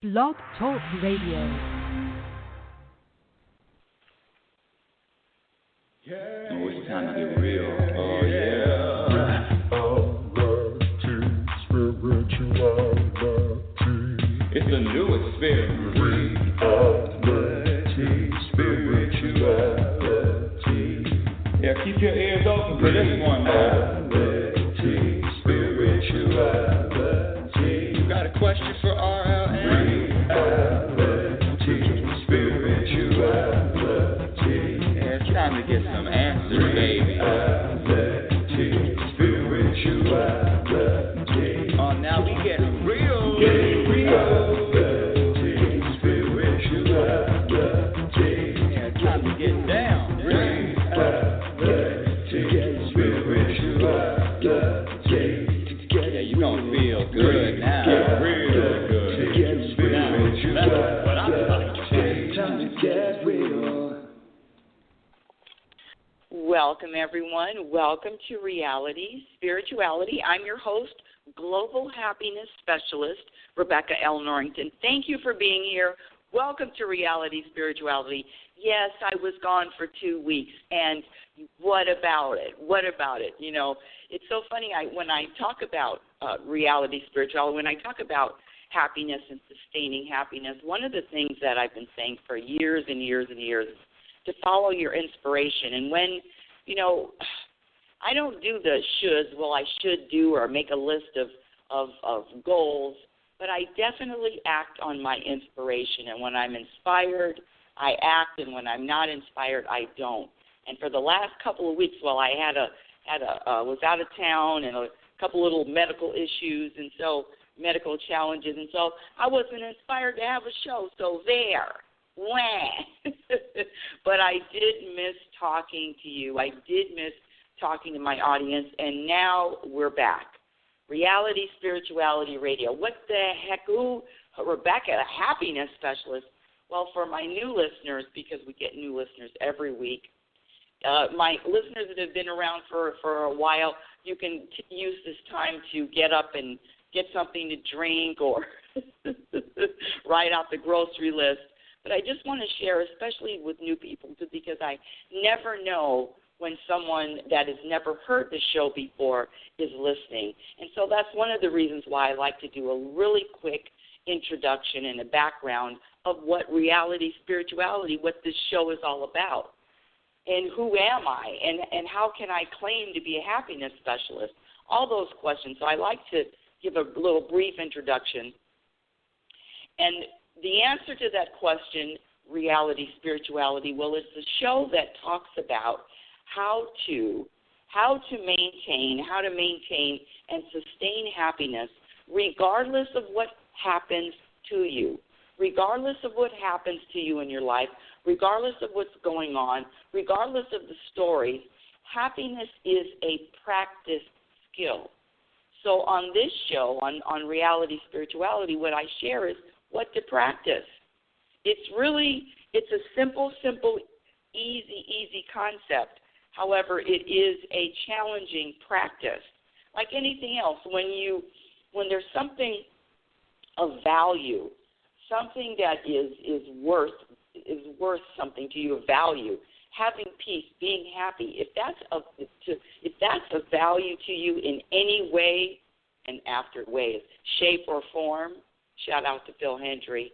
Blog Talk Radio. Oh, it's time to get real. Oh, yeah. It's a new experience. Reality, spirituality. Yeah, keep your ears open for this one now. Reality, spirituality. You got a question for RLN? Reality, spirituality. Yeah, it's time to get some answers, baby. Reality, spirituality. Oh, now we getting real. Getting real. Reality, spirituality. Yeah, it's time to get down. Reality, spirituality. Yeah, you gonna feel good now. Real good. Now, that's what I'm like. Time to get real. Welcome, everyone. Welcome to Reality Spirituality. I'm your host, Global Happiness Specialist, Rebecca L. Norrington. Thank you for being here. Welcome to Reality Spirituality. Yes, I was gone for 2 weeks, and what about it? What about it? You know, it's so funny. When I talk about reality spirituality, when I talk about happiness and sustaining happiness, one of the things that I've been saying for years and years and years is to follow your inspiration. And when, you know, I don't do the shoulds, well, I should do, or make a list of goals, but I definitely act on my inspiration. And when I'm inspired, I act, and when I'm not inspired, I don't. And for the last couple of weeks, while I was out of town and a couple little medical issues, and so medical challenges, and so I wasn't inspired to have a show. So there, wah. But I did miss talking to you. I did miss talking to my audience, and now we're back. Reality Spirituality Radio. What the heck? Ooh, Rebecca, a happiness specialist. Well, for my new listeners, because we get new listeners every week, my listeners that have been around for a while, you can use this time to get up and get something to drink or write out the grocery list. But I just want to share, especially with new people, because I never know when someone that has never heard the show before is listening. And so that's one of the reasons why I like to do a really quick introduction and a background of what reality spirituality, what this show is all about. And who am I? And how can I claim to be a happiness specialist? All those questions. So I like to give a little brief introduction. And the answer to that question, reality spirituality, well, it's a show that talks about how to maintain and sustain happiness regardless of what happens to you. Regardless of what happens to you in your life, regardless of what's going on, regardless of the story, happiness is a practiced skill. So on this show, on Reality Spirituality, what I share is what to practice. It's a simple, easy concept. However, it is a challenging practice. Like anything else, when there's something of value, something that is worth something to you, of value, having peace, being happy, if that's of value to you in any way, and after ways, shape or form, shout out to Phil Hendry,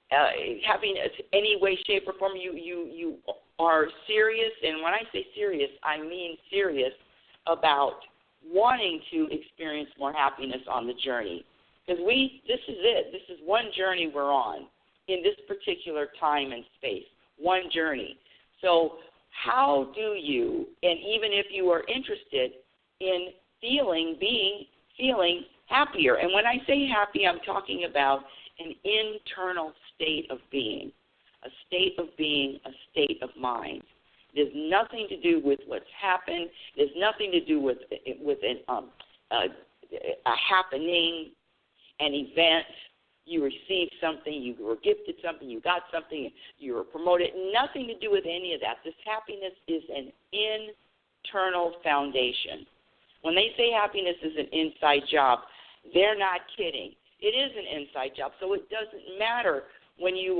having any way, shape, or form, you are serious, and when I say serious, I mean serious about wanting to experience more happiness on the journey. Because this is it. This is one journey we're on in this particular time and space, one journey. So how do you, and even if you are interested in feeling happier, and when I say happy, I'm talking about an internal state of being, a state of being, a state of mind. It has nothing to do with what's happened. It has nothing to do with a happening, an event. You received something, you were gifted something, you got something, you were promoted. Nothing to do with any of that. This happiness is an internal foundation. When they say happiness is an inside job, they're not kidding. It is an inside job. So it doesn't matter when you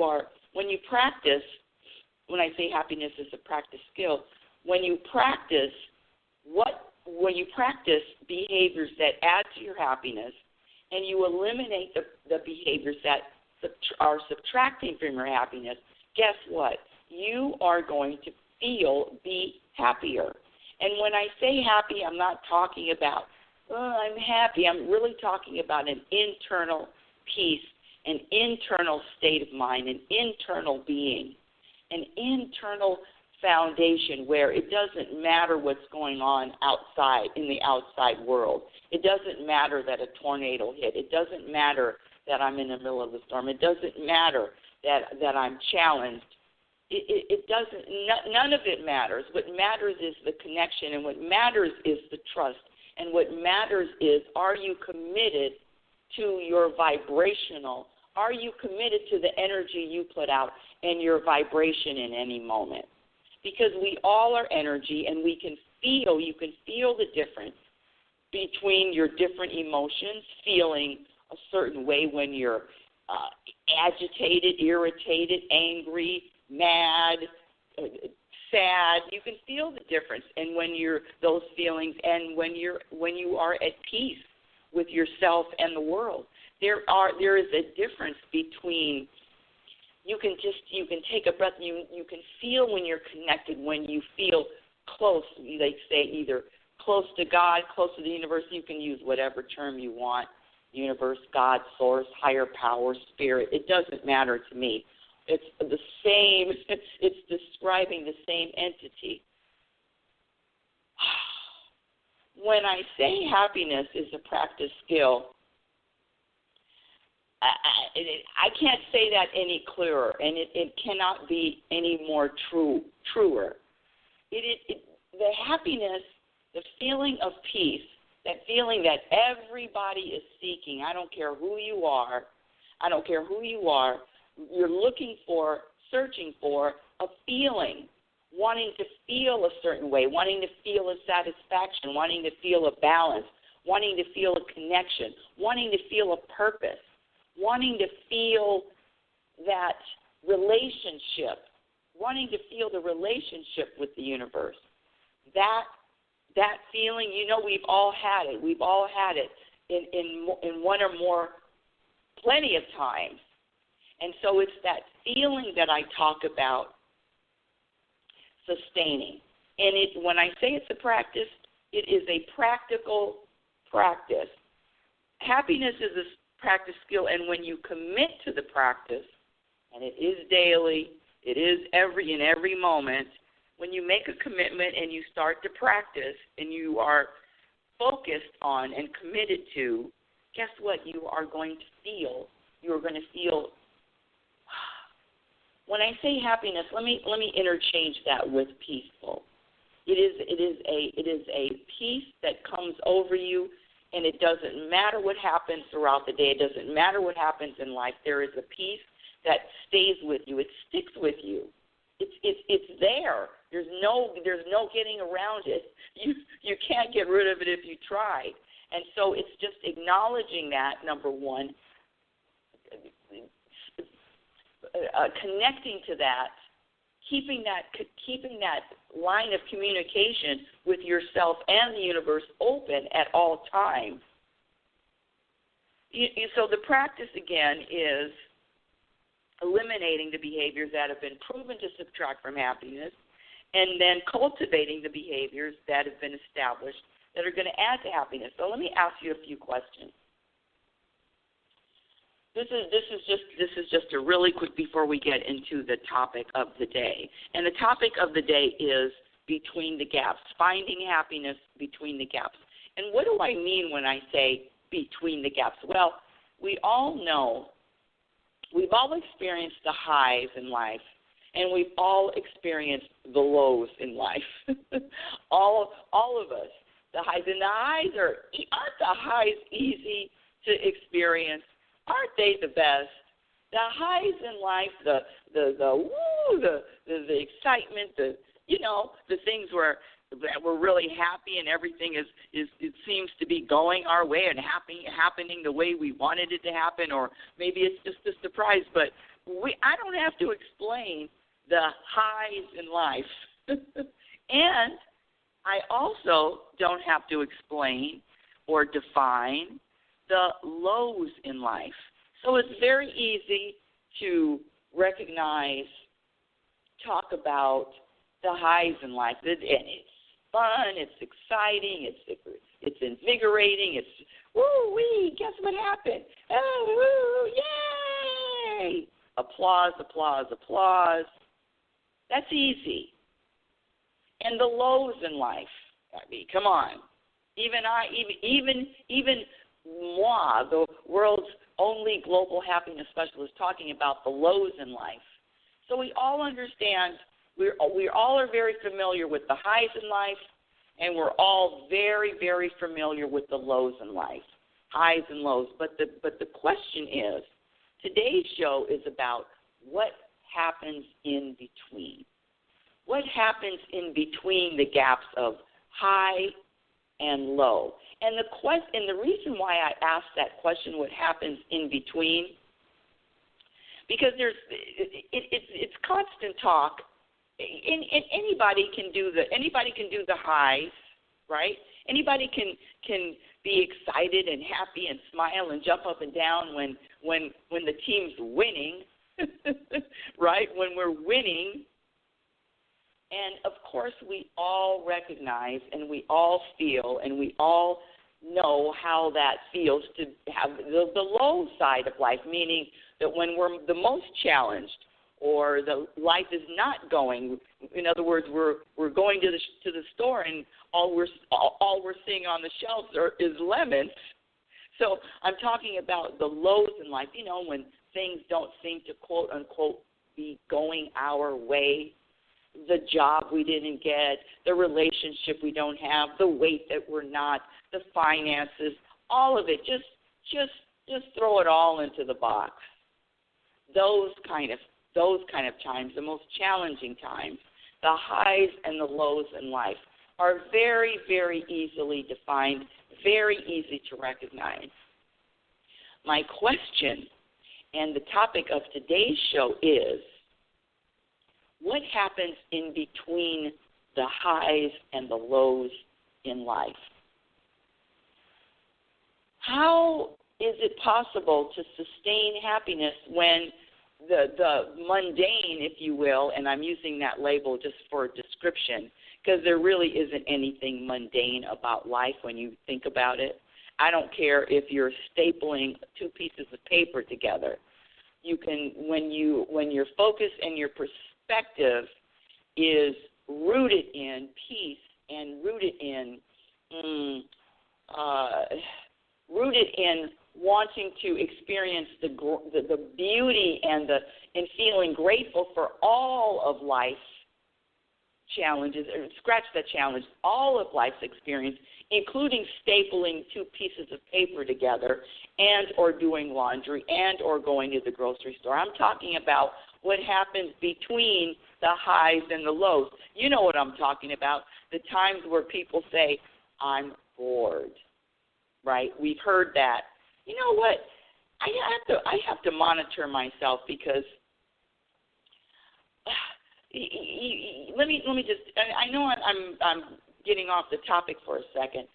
practice. When I say happiness is a practice skill, when you practice behaviors that add to your happiness, and you eliminate the behaviors that are subtracting from your happiness, guess what? You are going to be happier. And when I say happy, I'm not talking about, I'm happy. I'm really talking about an internal peace, an internal state of mind, an internal being, an internal foundation where it doesn't matter what's going on outside, in the outside world. It doesn't matter that a tornado hit. It doesn't matter that I'm in the middle of a storm. It doesn't matter that I'm challenged. It doesn't, none of it matters. What matters is the connection, and what matters is the trust, and what matters is, are you committed to your vibrational, are you committed to the energy you put out and your vibration in any moment? Because we all are energy, and you can feel the difference between your different emotions, feeling a certain way when you're agitated, irritated, angry, mad, sad. You can feel the difference, and when those feelings, and when you are at peace with yourself and the world, there is a difference between. You can take a breath. You can feel when you're connected, when you feel close. They say either close to God, close to the universe. You can use whatever term you want: universe, God, source, higher power, spirit. It doesn't matter to me. It's the same. It's describing the same entity. When I say happiness is a practice skill, I can't say that any clearer, and it cannot be any more truer. The happiness, the feeling of peace, that feeling that everybody is seeking. I don't care who you are. You're looking for, searching for a feeling, wanting to feel a certain way, wanting to feel a satisfaction, wanting to feel a balance, wanting to feel a connection, wanting to feel a purpose, wanting to feel that relationship, wanting to feel the relationship with the universe. That feeling, we've all had it. We've all had it in one or more, plenty of times. And so it's that feeling that I talk about sustaining. And when I say it's a practice, it is a practical practice. Happiness is a practice skill, and when you commit to the practice, and it is daily, it is in every moment, when you make a commitment and you start to practice and you are focused on and committed to, guess what? You are going to feel. When I say happiness, let me interchange that with peaceful. It is a peace that comes over you, and it doesn't matter what happens throughout the day. It doesn't matter what happens in life. There is a peace that stays with you. It sticks with you. It's there. There's no getting around it. You can't get rid of it if you tried. And so it's just acknowledging that, number one, connecting to that, keeping that line of communication with yourself and the universe open at all times. So the practice, again, is eliminating the behaviors that have been proven to subtract from happiness, and then cultivating the behaviors that have been established that are going to add to happiness. So let me ask you a few questions. This is just a really quick before we get into the topic of the day. And the topic of the day is between the gaps, finding happiness between the gaps. And what do I mean when I say between the gaps? Well, we all know, we've all experienced the highs in life, and we've all experienced the lows in life. all of us. The highs, and aren't the highs easy to experience? Aren't they the best? The highs in life, the excitement, the things where that we're really happy and everything is it seems to be going our way and happening the way we wanted it to happen, or maybe it's just a surprise. But I don't have to explain the highs in life. And I also don't have to explain or define the lows in life. So it's very easy to recognize, talk about the highs in life. And it's fun, it's exciting, it's invigorating, it's woo-wee, guess what happened? Oh, woo, yay! Applause, applause, applause. That's easy. And the lows in life, I mean, come on. Even moi, the world's only global happiness specialist, talking about the lows in life. So we all understand, we all are very familiar with the highs in life, and we're all very, very familiar with the lows in life, highs and lows. But the question is, today's show is about what happens in between. What happens in between the gaps of high and low? And the reason why I asked that question, what happens in between, because it's constant talk. Anybody can do the highs, right? Anybody can be excited and happy and smile and jump up and down when the team's winning, right? When we're winning. And, of course, we all recognize and we all feel and we all know how that feels to have the low side of life, meaning that when we're the most challenged or the life is not going, in other words, we're going to the store and all we're seeing on the shelves is lemons. So I'm talking about the lows in life, when things don't seem to, quote, unquote, be going our way. The job we didn't get, the relationship we don't have, the weight that we're not, the finances, all of it. Just throw it all into the box. Those kind of times, the most challenging times, the highs and the lows in life are very, very easily defined, very easy to recognize. My question and the topic of today's show is, what happens in between the highs and the lows in life? How is it possible to sustain happiness when the mundane, if you will, and I'm using that label just for description, because there really isn't anything mundane about life when you think about it. I don't care if you're stapling two pieces of paper together. You can, when your focus and your perspective is rooted in peace and rooted in wanting to experience the beauty and feeling grateful for all of life's challenges, or scratch that challenge, all of life's experience, including stapling two pieces of paper together and or doing laundry and or going to the grocery store. I'm talking about what happens between the highs and the lows. You know what I'm talking about, the times where people say, I'm bored, right? We've heard that. You know what? I have to monitor myself because let me just. I know I'm getting off the topic for a second,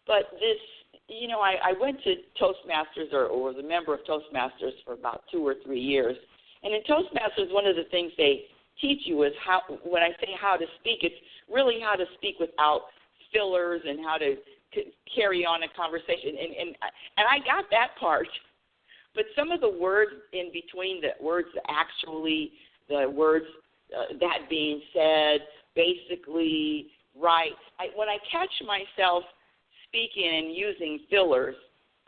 but this. I went to Toastmasters or was a member of Toastmasters for about 2 or 3 years, and in Toastmasters, one of the things they teach you is how. When I say how to speak, it's really how to speak without fillers and how to carry on a conversation, and I got that part, but some of the words in between, the words actually, the words that being said, basically, right, when I catch myself speaking and using fillers,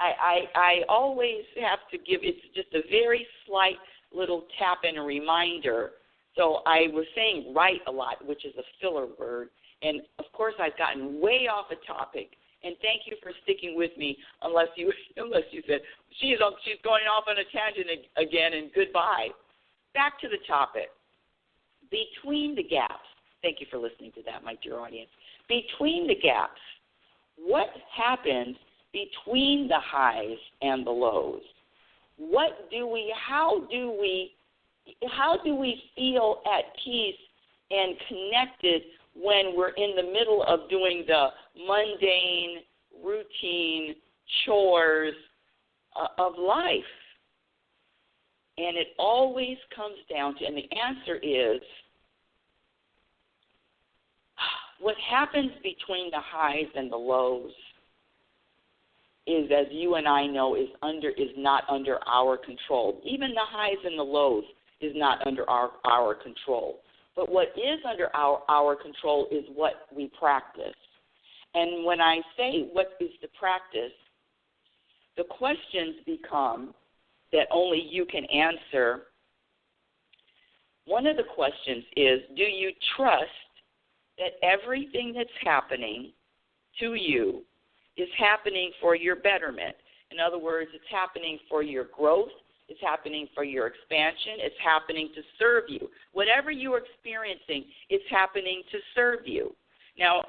I always have to give, it's just a very slight little tap and a reminder. So I was saying right a lot, which is a filler word, and of course I've gotten way off a topic. And thank you for sticking with me, unless you said she's going off on a tangent again, and goodbye. Back to the topic. Between the gaps, thank you for listening to that, my dear audience. between the gaps. What happens between the highs and the lows? How do we feel at peace and connected when we're in the middle of doing the mundane, routine chores of life? And it always comes down to, and the answer is, what happens between the highs and the lows is, as you and I know, is not under our control. Even the highs and the lows is not under our control. But what is under our control is what we practice. And when I say what is the practice, the questions become that only you can answer. One of the questions is, do you trust that everything that's happening to you is happening for your betterment? In other words, it's happening for your growth, it's happening for your expansion, it's happening to serve you. Whatever you're experiencing, it's happening to serve you. Now,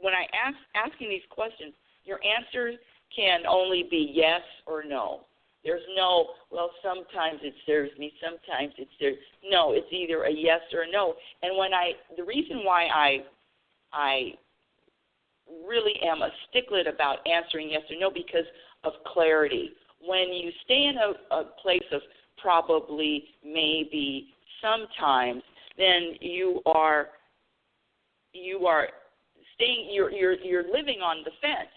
when I asking these questions, your answer can only be yes or no. There's no, well, sometimes it serves me, sometimes it serves. No, it's either a yes or a no. And the reason why I really am a stickler about answering yes or no, because of clarity. When you stay in a place of probably, maybe, sometimes, then you are staying. You're living on the fence.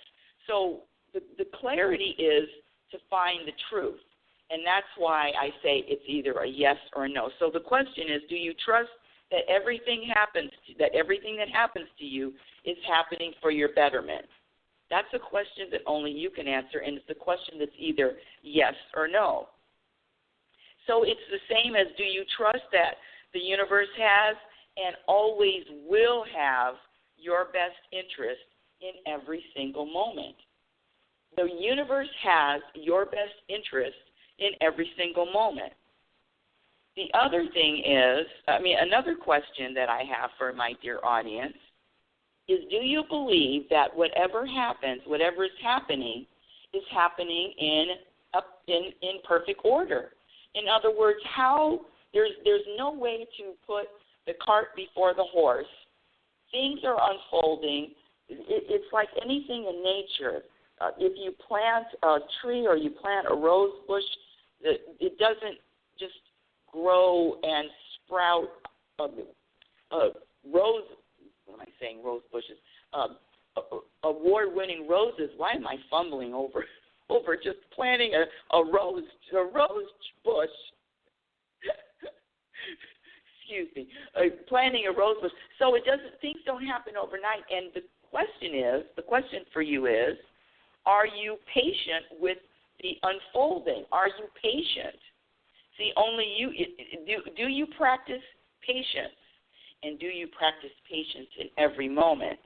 So the clarity is to find the truth, and that's why I say it's either a yes or a no. So the question is, do you trust that everything that happens to you is happening for your betterment? That's a question that only you can answer, and it's a question that's either yes or no. So it's the same as, do you trust that the universe has and always will have your best interest in every single moment? The universe has your best interest in every single moment. The other thing is, another question that I have for my dear audience is, do you believe that whatever happens, whatever is happening in perfect order? In other words, there's no way to put the cart before the horse. Things are unfolding. It's like anything in nature. If you plant a tree or you plant a rose bush, it doesn't just grow and sprout rose. What am I saying? Rose bushes. Award-winning roses. Why am I fumbling over just planting a rose bush? Excuse me. Planting a rose bush. So things don't happen overnight. And the question for you is, are you patient with the unfolding? Are you patient? See, only you. Do you practice patience? And do you practice patience in every moment?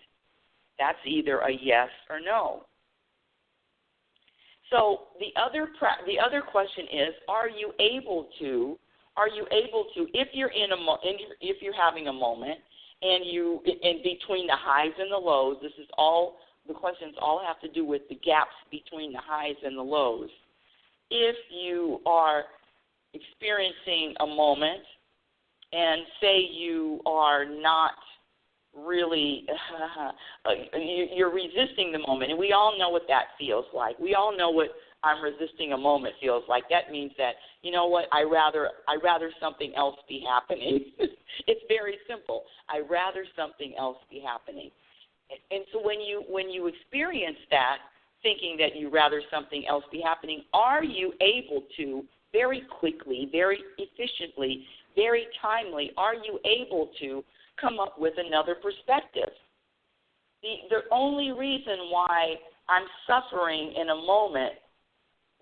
That's either a yes or no. So the other question is, are you able to, if you're having a moment and in between the highs and the lows, the questions all have to do with the gaps between the highs and the lows. If you are experiencing a moment and say you are not really, you're resisting the moment, and we all know what that feels like. We all know what I'm resisting a moment feels like. That means that, you know what, I rather something else be happening. It's very simple. I rather something else be happening. And so when you experience that, thinking that you rather something else be happening, are you able to very quickly, very efficiently, very timely, are you able to come up with another perspective? The only reason why I'm suffering in a moment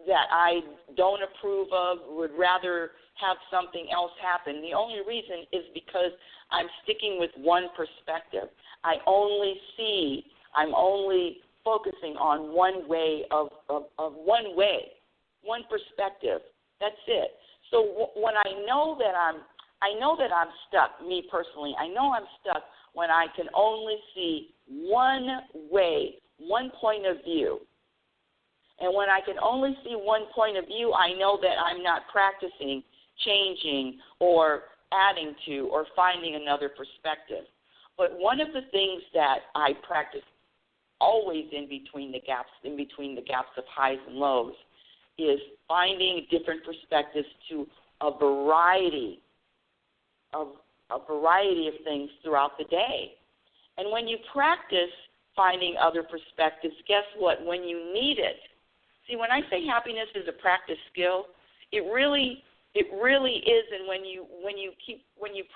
that I don't approve of, would rather have something else happen, the only reason is because I'm sticking with one perspective. I'm only focusing on one way one perspective. That's it. So when I know that I'm I know that I'm stuck, me personally. I know I'm stuck when I can only see one way, one point of view. And when I can only see one point of view, I know that I'm not practicing, changing, or adding to, or finding another perspective. But one of the things that I practice always in between the gaps of highs and lows, is finding different perspectives to a variety of things throughout the day. And when you practice finding other perspectives, guess what? When you need it, see, when I say happiness is a practice skill, it really is. And when you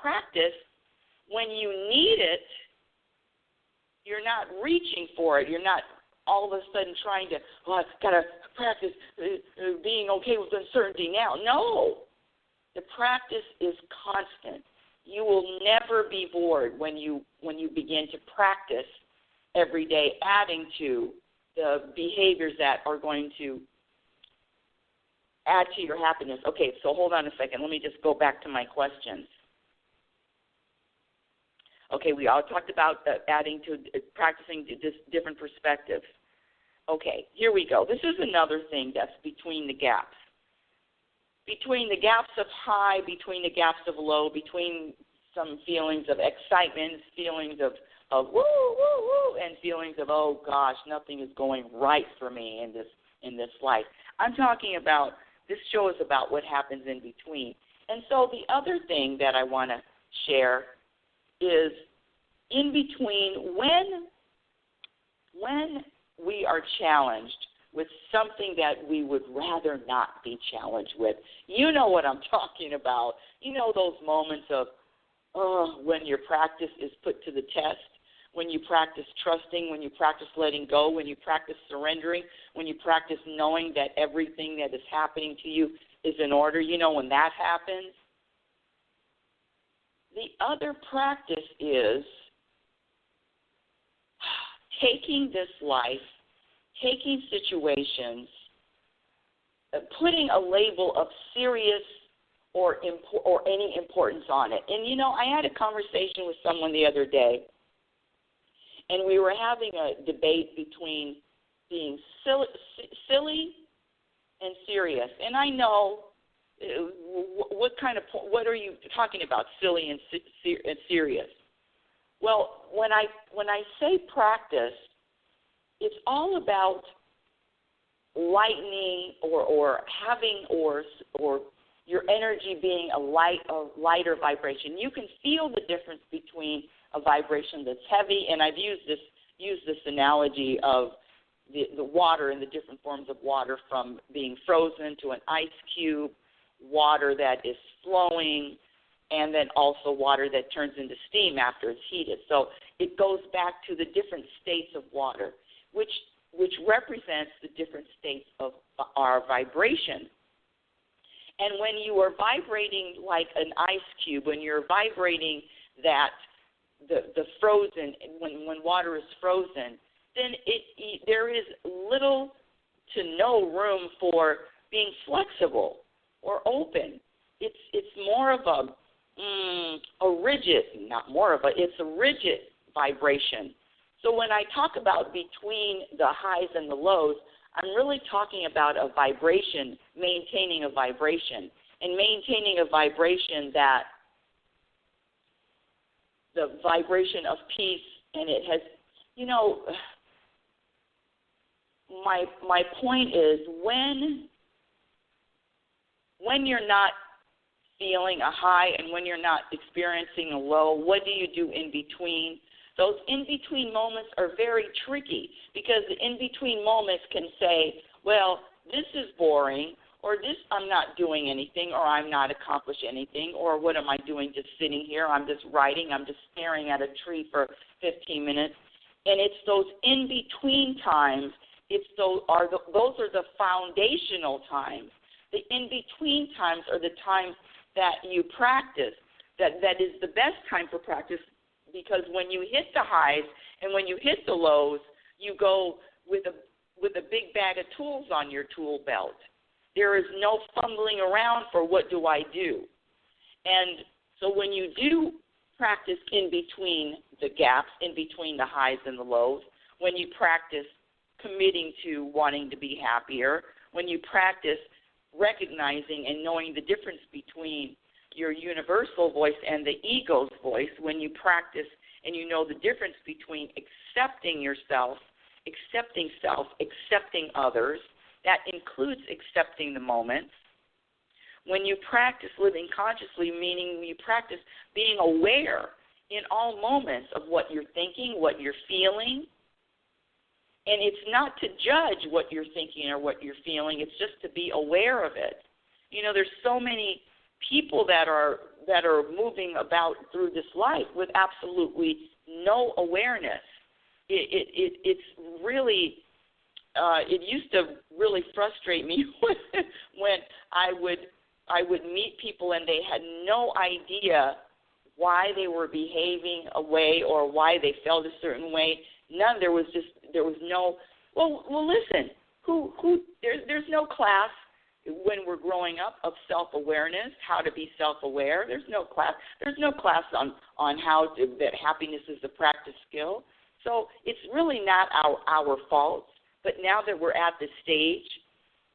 practice, when you need it, you're not reaching for it. You're not all of a sudden trying to, I've got to practice being okay with uncertainty now. No. The practice is constant. You will never be bored when you begin to practice every day, adding to the behaviors that are going to add to your happiness. Okay, so hold on a second. Let me just go back to my questions. Okay, we all talked about practicing different perspectives. Okay, here we go. This is another thing that's between the gaps. Between the gaps of high, between the gaps of low, between some feelings of excitement, feelings of woo, woo, woo, and feelings of, oh gosh, nothing is going right for me in this life. I'm talking about, this show is about what happens in between. And so the other thing that I want to share is in between, when we are challenged with something that we would rather not be challenged with. You know what I'm talking about. You know those moments of, when your practice is put to the test, when you practice trusting, when you practice letting go, when you practice surrendering, when you practice knowing that everything that is happening to you is in order. You know when that happens? The other practice is taking this life, taking situations, putting a label of serious or any importance on it. And, you know, I had a conversation with someone the other day, and we were having a debate between being silly and serious. And I know what are you talking about, silly and serious? Well, when I say practice, it's all about lightening or having or your energy being a lighter vibration. You can feel the difference between a vibration that's heavy, and I've used this analogy of the water and the different forms of water, from being frozen to an ice cube, water that is flowing, and then also water that turns into steam after it's heated. So it goes back to the different states of water, which represents the different states of our vibration. And when you are vibrating like an ice cube, when you're vibrating that the frozen, when water is frozen, then there is little to no room for being flexible or open. It's more of it's a rigid vibration. So when I talk about between the highs and the lows, I'm really talking about a vibration, maintaining a vibration, and maintaining a vibration that the vibration of peace, and it has, you know, my point is when you're not feeling a high and when you're not experiencing a low, what do you do in between? Those in-between moments are very tricky, because the in-between moments can say, well, this is boring, or this, I'm not doing anything, or I'm not accomplishing anything, or what am I doing just sitting here? I'm just writing. I'm just staring at a tree for 15 minutes. And it's those in-between times. Those are the foundational times. The in-between times are the times that you practice. That is the best time for practice, because when you hit the highs and when you hit the lows, you go with a big bag of tools on your tool belt. There is no fumbling around for what do I do. And So when you do practice in between the gaps, in between the highs and the lows, when you practice committing to wanting to be happier, when you practice recognizing and knowing the difference between your universal voice and the ego's voice, when you practice and you know the difference between accepting yourself, accepting self, accepting others, that includes accepting the moments. When you practice living consciously, meaning you practice being aware in all moments of what you're thinking, what you're feeling. And it's not to judge what you're thinking or what you're feeling. It's just to be aware of it. You know, there's so many people that are moving about through this life with absolutely no awareness. It's really, it used to really frustrate me when I would meet people and they had no idea why they were behaving a way or why they felt a certain way. None. There was no. Well, listen. There's no class when we're growing up of self-awareness, how to be self-aware. There's no class. There's no class on how that happiness is a practice skill. So it's really not our fault. But now that we're at the stage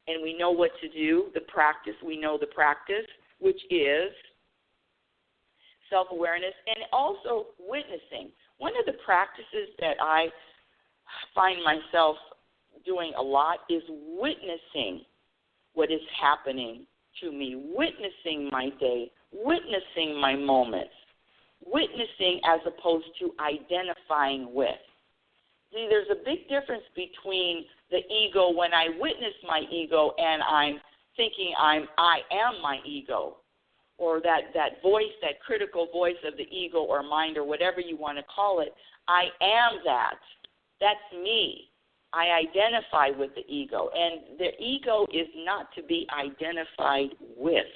and we know what to do, the practice, we know the practice, which is self-awareness and also witnessing. One of the practices that I find myself doing a lot is witnessing what is happening to me, witnessing my day, witnessing my moments, witnessing as opposed to identifying with. See, there's a big difference between the ego when I witness my ego and I'm thinking I am my ego, or that voice, that critical voice of the ego or mind or whatever you want to call it. I am that. That's me. I identify with the ego, and the ego is not to be identified with.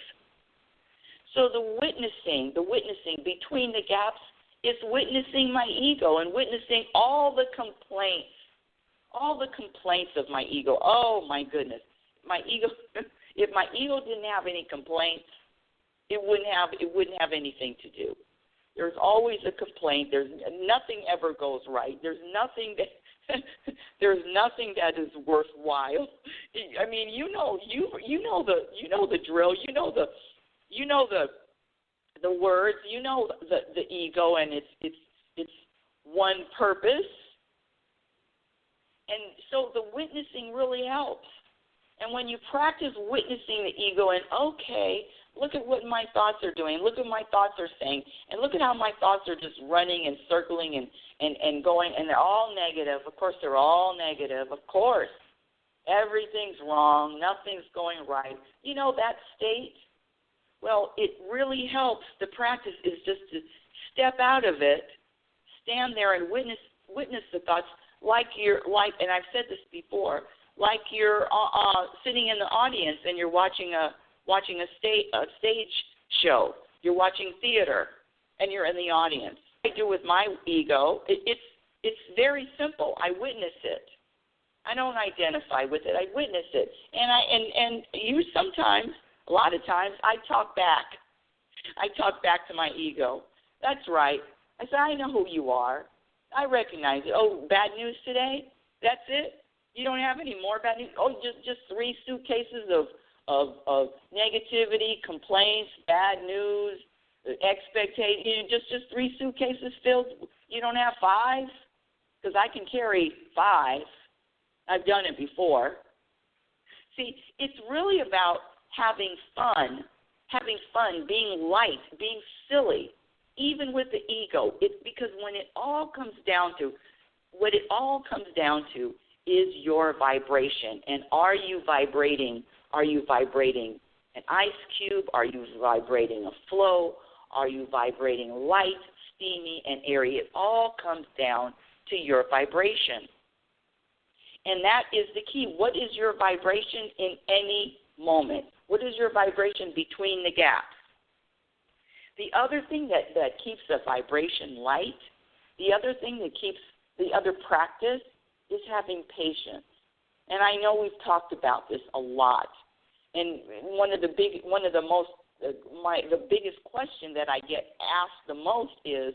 So the witnessing between the gaps is witnessing my ego and witnessing all the complaints of my ego. Oh, my goodness. My ego, if my ego didn't have any complaints, it wouldn't have anything to do. There's always a complaint. There's nothing ever goes right. There's nothing that is worthwhile. I mean, you know the drill. You know the words. You know the ego and its one purpose. And so the witnessing really helps. And when you practice witnessing the ego and, okay, look at what my thoughts are doing, look at my thoughts are saying, and look at how my thoughts are just running and circling and going, and they're all negative. Of course, they're all negative. Of course. Everything's wrong. Nothing's going right. You know that state? Well, it really helps. The practice is just to step out of it, stand there and witness the thoughts like, and I've said this before, like you're sitting in the audience and you're watching a stage show. You're watching theater, and you're in the audience. I do with my ego. It's very simple. I witness it. I don't identify with it. I witness it, and you sometimes, a lot of times, I talk back. I talk back to my ego. That's right. I say, I know who you are. I recognize it. Oh, bad news today? That's it? You don't have any more bad news? Oh, just 3 suitcases of negativity, complaints, bad news, expectation, just 3 suitcases filled. You don't have 5? Because I can carry 5. I've done it before. See, it's really about having fun, being light, being silly, even with the ego. Because when it all comes down to, what it all comes down to is your vibration. And are you vibrating? Are you vibrating an ice cube? Are you vibrating a flow? Are you vibrating light, steamy, and airy? It all comes down to your vibration. And that is the key. What is your vibration in any moment? What is your vibration between the gaps? The other thing that keeps the vibration light, the other thing that keeps the other practice is having patience. And I know we've talked about this a lot. And one of the most the biggest question that I get asked the most is,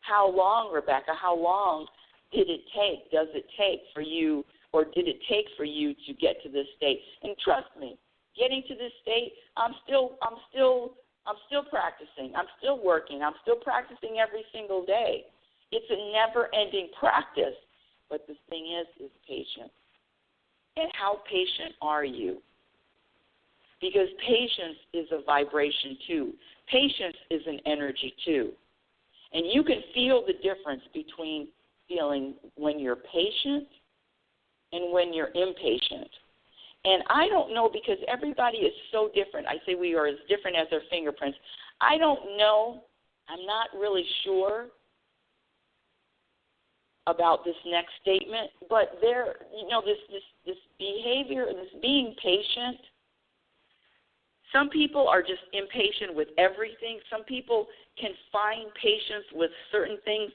how long, Rebecca, how long did it take, does it take for you, or did it take for you to get to this state? And trust me, getting to this state, I'm still practicing. I'm still working. I'm still practicing every single day. It's a never-ending practice. But the thing is patience. And how patient are you? Because patience is a vibration too. Patience is an energy too. And you can feel the difference between feeling when you're patient and when you're impatient. And I don't know, because everybody is so different. I say we are as different as our fingerprints. I don't know. I'm not really sure about this next statement, but there, this behavior, this being patient. Some people are just impatient with everything. Some people can find patience with certain things.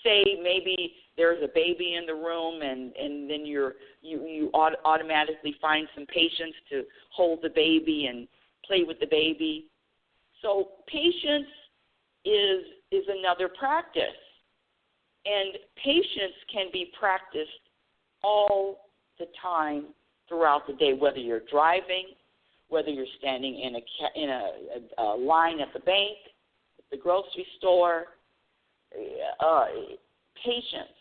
Say maybe there's a baby in the room, and then you automatically find some patience to hold the baby and play with the baby. So patience is another practice, and patience can be practiced all the time throughout the day, whether you're driving, whether you're standing in a line at the bank, at the grocery store. Patience.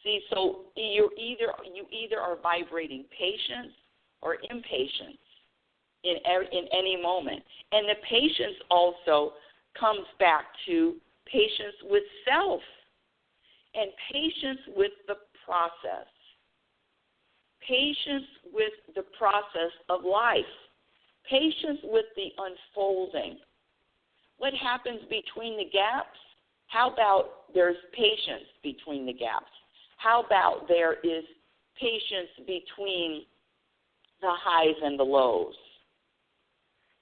See, so you either are vibrating patience or impatience in any moment, and the patience also comes back to patience with self and patience with the process. Patience with the process of life. Patience with the unfolding. What happens between the gaps? How about there's patience between the gaps? How about there is patience between the highs and the lows?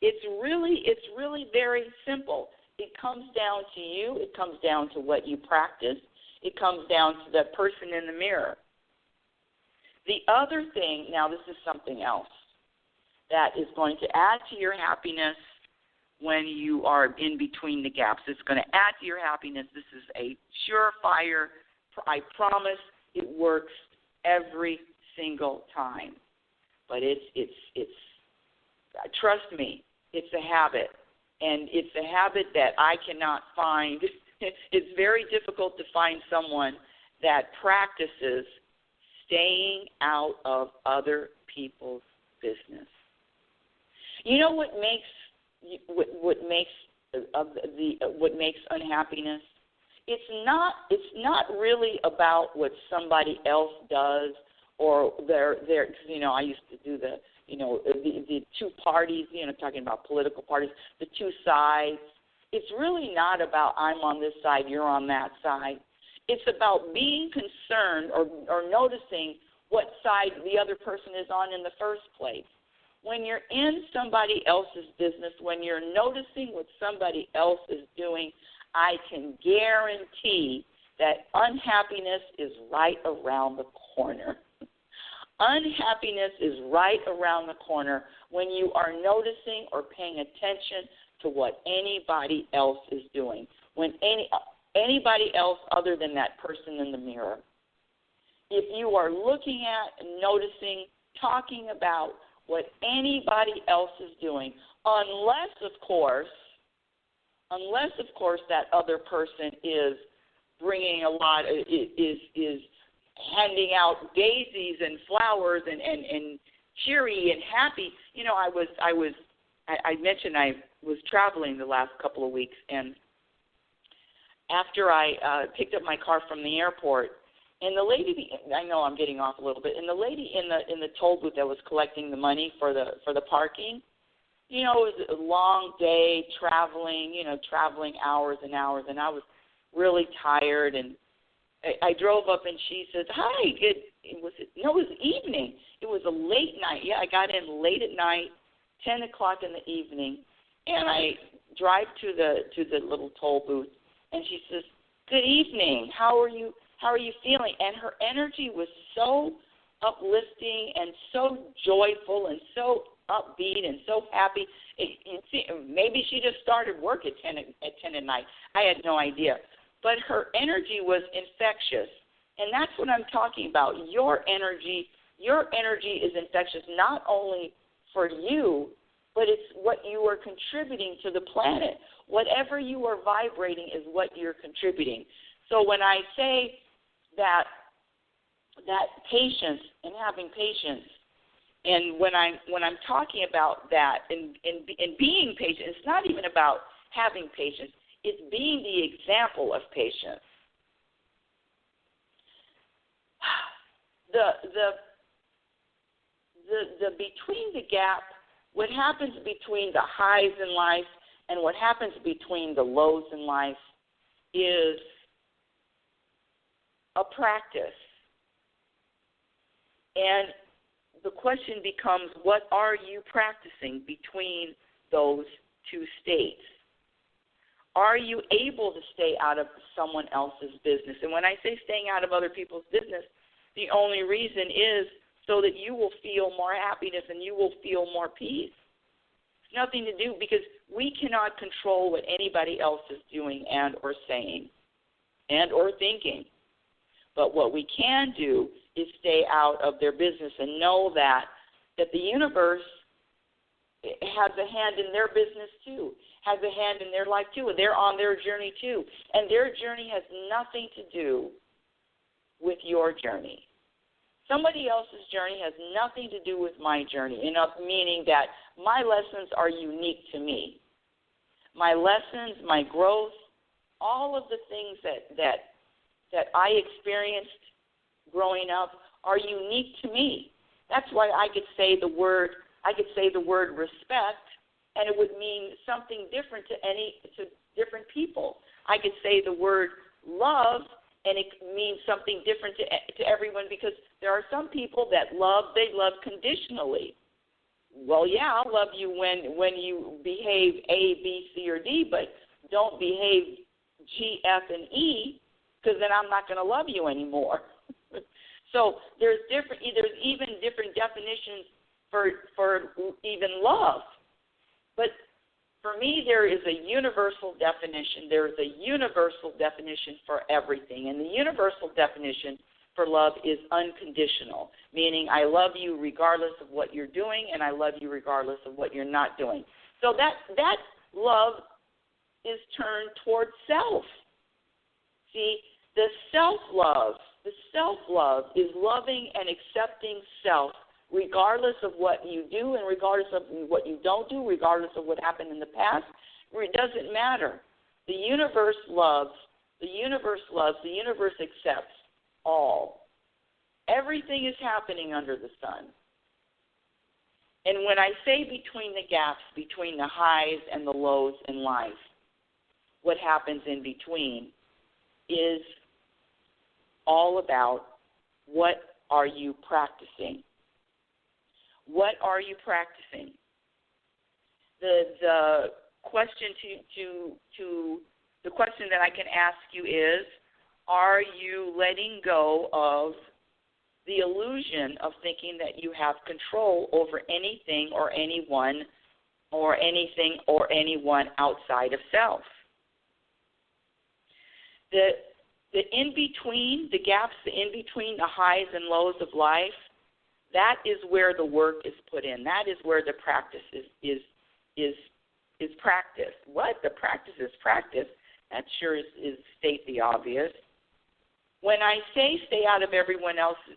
It's really very simple. It comes down to you. It comes down to what you practice. It comes down to the person in the mirror. The other thing, now this is something else that is going to add to your happiness when you are in between the gaps. It's going to add to your happiness. This is a surefire. I promise it works every single time. But it's trust me, it's a habit. And it's a habit that I cannot find. It's very difficult to find someone that practices staying out of other people's business. You know what makes unhappiness? It's not really about what somebody else does or their I used to do the two parties, talking about political parties, the two sides. It's really not about I'm on this side, you're on that side. It's about being concerned or noticing what side the other person is on in the first place. When you're in somebody else's business, when you're noticing what somebody else is doing, I can guarantee that unhappiness is right around the corner. Unhappiness is right around the corner when you are noticing or paying attention to what anybody else is doing, when anybody else other than that person in the mirror. If you are looking at, noticing, talking about what anybody else is doing, unless of course that other person is bringing is handing out daisies and flowers and cheery and happy. I mentioned I was traveling the last couple of weeks, and after I picked up my car from the airport, and the lady, I know I'm getting off a little bit, and the lady in the toll booth that was collecting the money for the parking, it was a long day traveling hours and hours, and I was really tired, and I drove up, and she says, "Hi, it was evening. It was a late night. Yeah, I got in late at night, 10 o'clock in the evening, and I drive to the little toll booth, and she says, 'Good evening. How are you feeling?' And her energy was so uplifting and so joyful and so upbeat and so happy. Maybe she just started work at 10 at night. I had no idea. But her energy was infectious. And that's what I'm talking about. Your energy is infectious not only for you, but it's what you are contributing to the planet. Whatever you are vibrating is what you're contributing. So when I say that patience and having patience, and when I'm talking about that and being patient, it's not even about having patience. It's being the example of patience. The between the gap, what happens between the highs in life and what happens between the lows in life is a practice. And the question becomes, what are you practicing between those two states? Are you able to stay out of someone else's business? And when I say staying out of other people's business, the only reason is so that you will feel more happiness and you will feel more peace. It's nothing to do, because we cannot control what anybody else is doing and or saying and or thinking. But what we can do is stay out of their business and know that the universe has a hand in their business too, has a hand in their life too. They're on their journey too. And their journey has nothing to do with your journey. Somebody else's journey has nothing to do with my journey, meaning that my lessons are unique to me. My lessons, my growth, all of the things that I experienced growing up are unique to me. That's why I could say the word respect, and it would mean something different to different people. I could say the word love, and it means something different to everyone, because there are some people that love conditionally. Well, yeah, I'll love you when you behave A, B, C, or D, but don't behave G, F, and E, because then I'm not going to love you anymore. So there's even different definitions for even love. But for me, there is a universal definition. There is a universal definition for everything. And the universal definition for love is unconditional, meaning I love you regardless of what you're doing, and I love you regardless of what you're not doing. So that love is turned towards self. See, the self-love is loving and accepting self regardless of what you do and regardless of what you don't do, regardless of what happened in the past. It doesn't matter. The universe loves, the universe accepts all. Everything is happening under the sun. And when I say between the gaps, between the highs and the lows in life, what happens in between is all about what are you practicing. What are you practicing? The question the question that I can ask you is, are you letting go of the illusion of thinking that you have control over anything or anyone or anything or anyone outside of self? The in-between, the gaps, the in-between, the highs and lows of life, that is where the work is put in. That is where the practice is practiced. What? The practice is practice. That sure is state the obvious. When I say stay out of everyone else's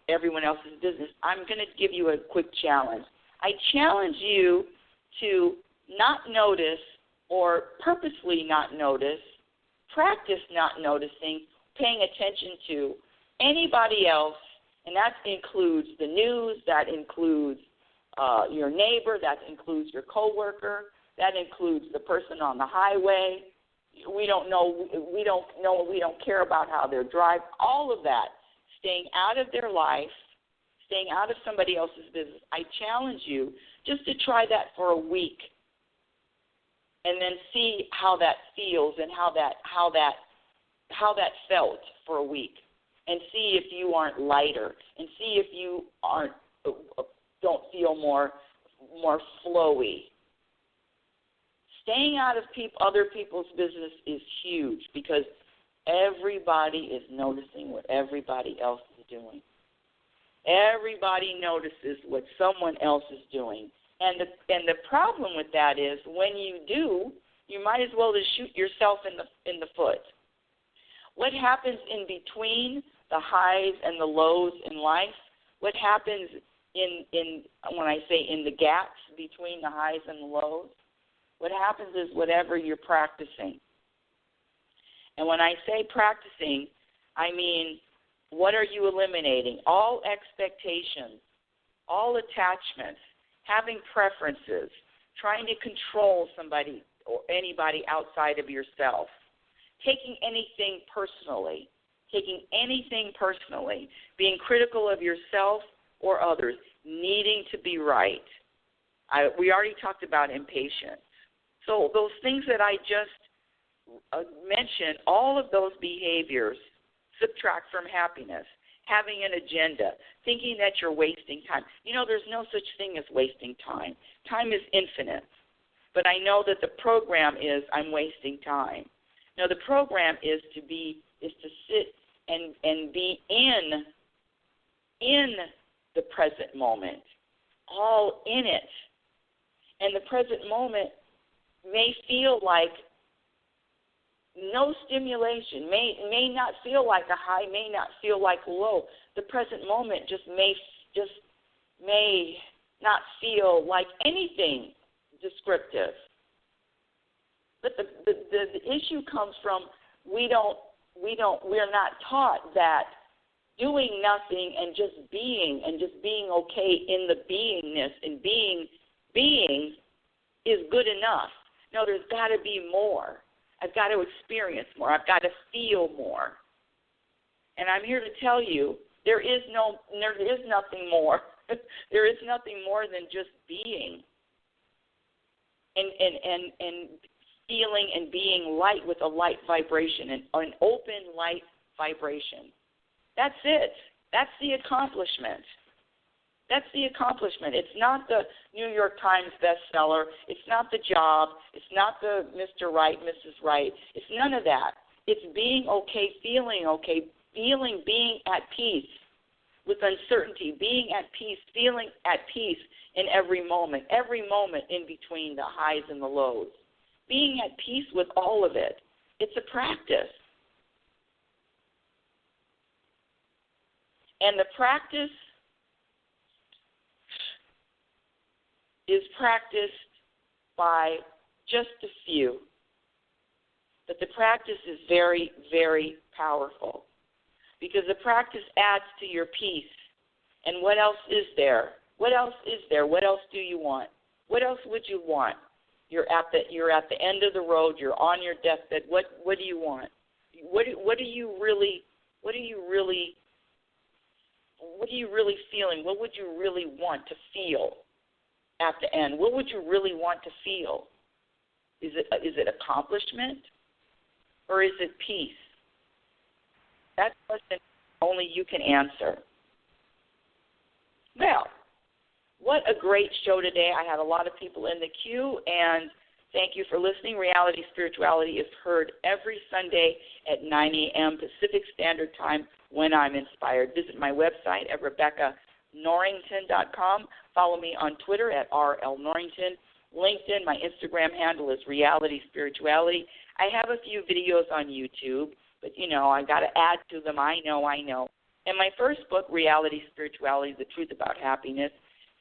business, I'm going to give you a quick challenge. I challenge you to not notice or purposely not notice, practice not noticing, paying attention to anybody else, and that includes the news, that includes your neighbor, that includes your coworker, that includes the person on the highway. We don't care about how they're driving, all of that, staying out of their life, staying out of somebody else's business. I challenge you just to try that for a week and then see how that feels and how that felt for a week, and see if you aren't lighter, and see if you don't feel more more flowy. Staying out of other people's business is huge because everybody is noticing what everybody else is doing. Everybody notices what someone else is doing. And the problem with that is when you do, you might as well just shoot yourself in the foot. What happens in between the highs and the lows in life? What happens in when I say in the gaps between the highs and the lows? What happens is whatever you're practicing. And when I say practicing, I mean what are you eliminating? All expectations, all attachments, having preferences, trying to control somebody or anybody outside of yourself, taking anything personally, being critical of yourself or others, needing to be right. We already talked about impatience. So those things that I just mentioned, all of those behaviors subtract from happiness. Having an agenda, thinking that you're wasting time. You know, there's no such thing as wasting time. Time is infinite. But I know that the program is I'm wasting time. No, the program is to sit and be in the present moment, all in it. And the present moment may feel like no stimulation, may not feel like a high, may not feel like a low. The present moment may not feel like anything descriptive. But the issue comes from we're not taught that doing nothing and just being okay in the beingness and being is good enough. No, there's got to be more. I've got to experience more. I've got to feel more. And I'm here to tell you there is nothing more. There is nothing more than just being and feeling and being light with a light vibration, an open light vibration. That's it. That's the accomplishment. That's the accomplishment. It's not the New York Times bestseller. It's not the job. It's not the Mr. Right, Mrs. Right. It's none of that. It's being okay, being at peace with uncertainty, being at peace, feeling at peace in every moment in between the highs and the lows. Being at peace with all of it. It's a practice. And the practice is practiced by just a few. But the practice is very, very powerful because the practice adds to your peace. And what else is there? What else is there? What else do you want? What else would you want? You're at the end of the road. You're on your deathbed. What do you want? What are you really feeling? What would you really want to feel at the end? What would you really want to feel? Is it accomplishment or is it peace? That's a question only you can answer. Well, what a great show today. I had a lot of people in the queue, and thank you for listening. Reality Spirituality is heard every Sunday at 9 a.m. Pacific Standard Time when I'm inspired. Visit my website at RebeccaNorrington.com. Follow me on Twitter at RLNorrington. LinkedIn, my Instagram handle is Reality Spirituality. I have a few videos on YouTube, but, I got to add to them. I know. And my first book, Reality Spirituality, The Truth About Happiness,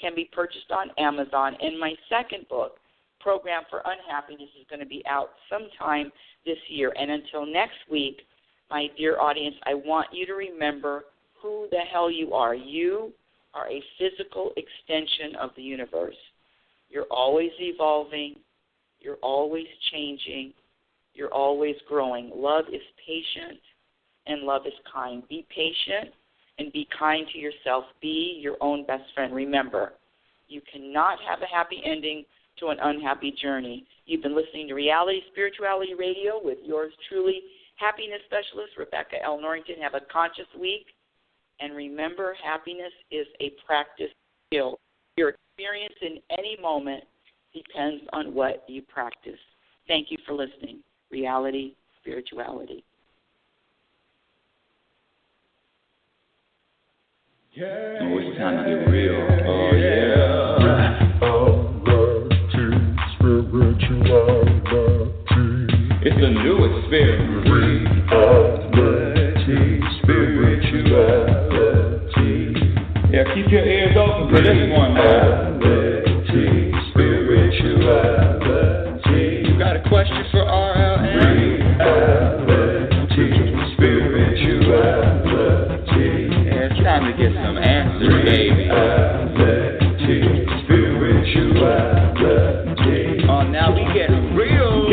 can be purchased on Amazon. And my second book, Program for Unhappiness, is going to be out sometime this year. And until next week, my dear audience, I want you to remember who the hell you are. You are a physical extension of the universe. You're always evolving. You're always changing. You're always growing. Love is patient and love is kind. Be patient and be kind to yourself. Be your own best friend. Remember, you cannot have a happy ending to an unhappy journey. You've been listening to Reality Spirituality Radio with yours truly, happiness specialist Rebecca L. Norrington. Have a conscious week. And remember, happiness is a practice skill. Your experience in any moment depends on what you practice. Thank you for listening. Reality, Spirituality. Yeah. Oh, it's time to get real. Oh, yeah. It's a new experience. Reality, spirituality. Yeah, keep your ears open for this one now. Reality, spirituality. You got a question for RLN? Reality, spirituality. Yeah, it's time to get some answers, baby. Reality, spirituality. Oh, now we get real.